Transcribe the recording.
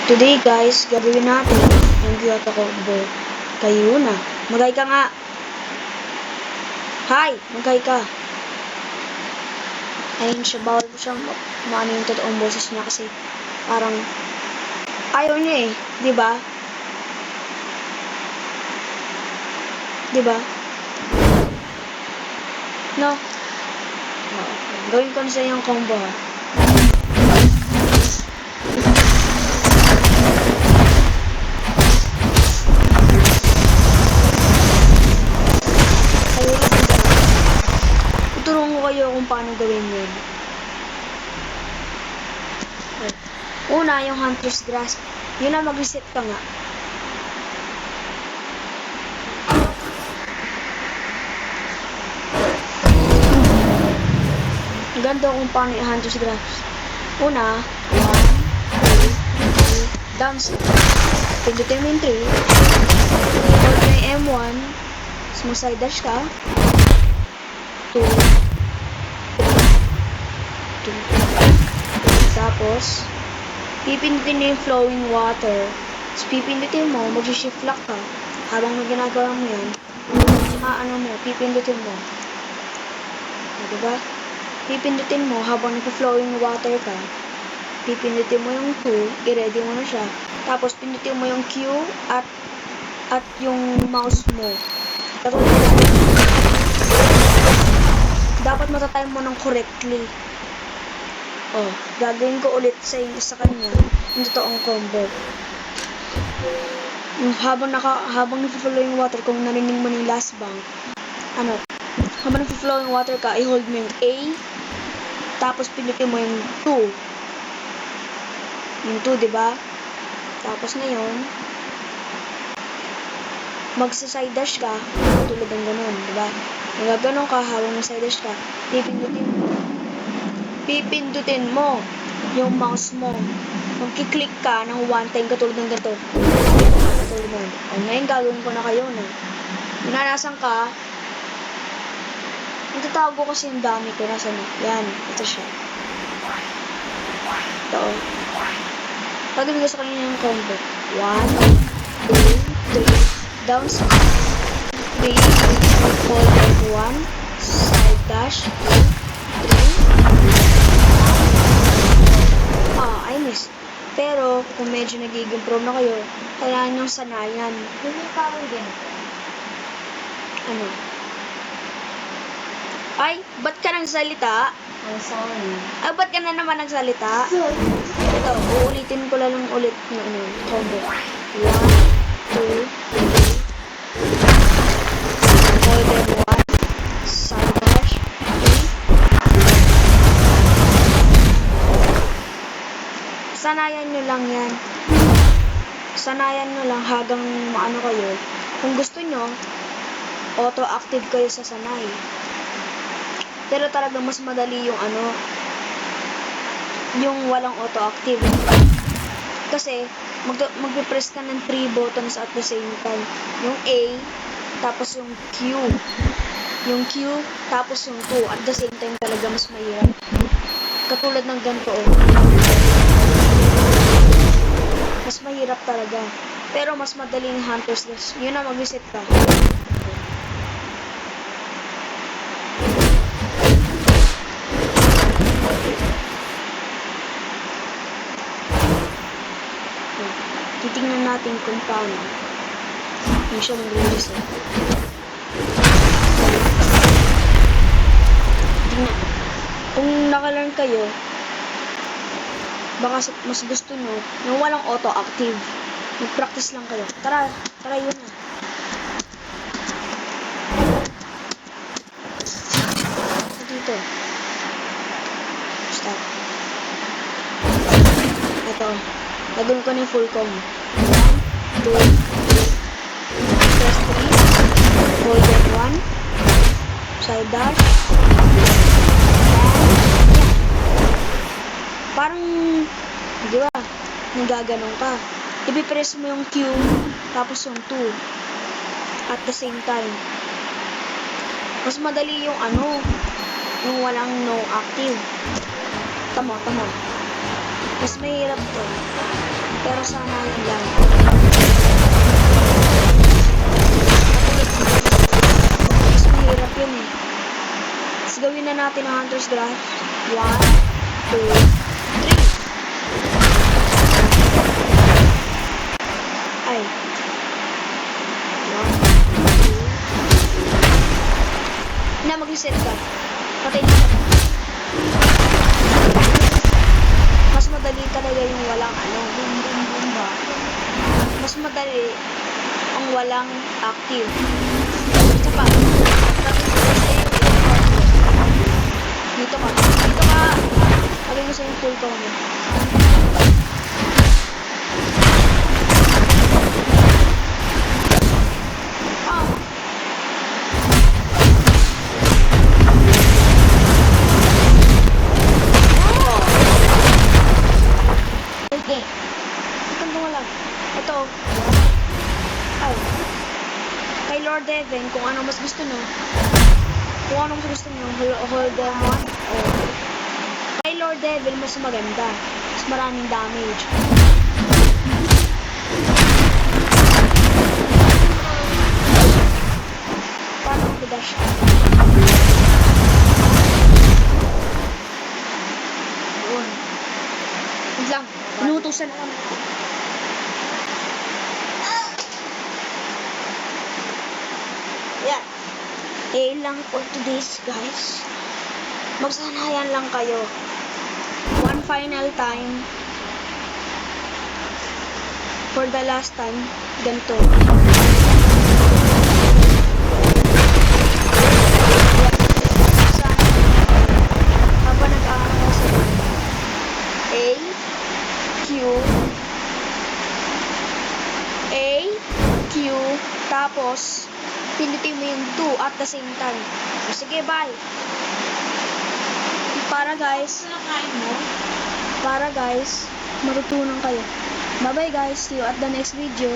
Today guys, gagawin natin yung Kyoto combo. Kayo na. Magay ka nga. Hi! Magay ka. Ayun siya, bawal po siyang maano yung totoong boses niya kasi parang ayaw niya eh. Diba? Diba? No? Gawin ko na sa yung combo ha. Turuan ko kayo kung paano gawin yun. Una, yung Hunter's Grasp. Yun na, mag-reset ka nga. Ganda kung paano yung Hunter's Grasp. Una, 1, 2, 3, down slide. Pindutin mo yung 3. Hold mo yung M1. Smooth side dash ka. 2, 3, 2. Tapos, pipindutin mo yung flowing water. Tapos pipindutin mo, mag-shift lock ka. Habang ginagawa mo yan, pipindutin mo. Diba? Pipindutin mo habang nag-flowing water ka. Pipindutin mo yung 2, i-ready mo na siya. Tapos pindutin mo yung Q at yung mouse mo. Dapat matatime mo ng correctly. Oh, gagawin ko ulit sa kanya yung totoong combo. Habang nag-flow yung water, kung narinig mo yung last bang, habang nag-flow yung water ka, i-hold mo yung A, tapos pindutin mo yung 2. Yung 2, diba? Tapos ngayon, magsa-side dash ka, tulad ng ganun, diba? Magaganon ka, habang mag-side dash ka, pipindutin mo yung mouse mo. Magkiklik ka ng one time, katulad ng ganito. Katulad ng ganito. O, ngayon gagawin ko na kayo na. Nanasan ka, natatago kasi yung dami ko. Nasaan na? Yan, ito siya. Ito. Pagawin ko sa kanya yung combo. 1, 2, 3, down slide. 3, hold and 1, side dash, 2, 3. I missed. Pero, kung medyo nagiging pro na kayo, kailangan yung sanayan. Hindi parang ganito. Ano? Ay, ba't ka nagsalita? Oh, sorry. Ay, ba't ka na naman nagsalita? Sorry. Ito, uulitin ko lang ulit ng combo. 1, 2, 3. Hold and 1. Side dash. 3. Sanayan nyo lang yan. Sanayan nyo lang hanggang maano kayo. Kung gusto nyo, auto-active kayo sa sanay. Pero talaga mas madali yung yung walang auto-active. Kasi, mag-press ka ng 3 buttons at the same time. Yung A, tapos yung Q. Yung Q, tapos yung 2. At the same time talaga mas mahirap. Katulad ng ganito, mas mahirap talaga. Pero mas madaling Hunter's Dash. Yun na, mag-reset ka. Titingnan natin kung paano yung siya mag-reset. Tingnan. Kung nakalarn kayo, baka mas gusto nyo yung walang auto-active. Mag-practice lang kayo. Tara yun na. Dito. Stop. Ito. Lagyan ko na yung full com. 1, 2, 3. Press 3. Hold it 1. Side dash. Parang, di ba, nagaganon ka. Ipipress mo yung Q, tapos yung 2. At the same time. Mas madali yung yung walang no active. Tama. Mas mahirap to. Pero sana yun lang. Mas mahirap yun eh. Tapos gawin na natin ang Hunter's Graph. 1, 2, 3. Ay. 1, 2. Na, mag-reset ka. Patay na ka. Mas madali talaga yung walang ano. Mas madali ang walang active. Ito pa. Dito ka. Dito ka. Sabi mo sa'yo full tone. Ah. Okay. Itong wala. Ito. Ay. Kay Lord Devin, kung ano mas gusto nyo. Kung ano mas gusto nyo, hold them on. O. Kay Lord Devil, mas maganda. Mas maraming damage. Paano mag-dash? Yun. Wait lang. Inutusan ako. Yan. Lang for today's guys. Magsanayan lang kayo. One final time. For the last time. Ganito. Habang nag-aaral sa A, Q, A, Q, tapos pindutin mo yung 2 at the same time. O, sige, bye. Para guys, matutunan kayo. Bye bye guys, see you at the next video.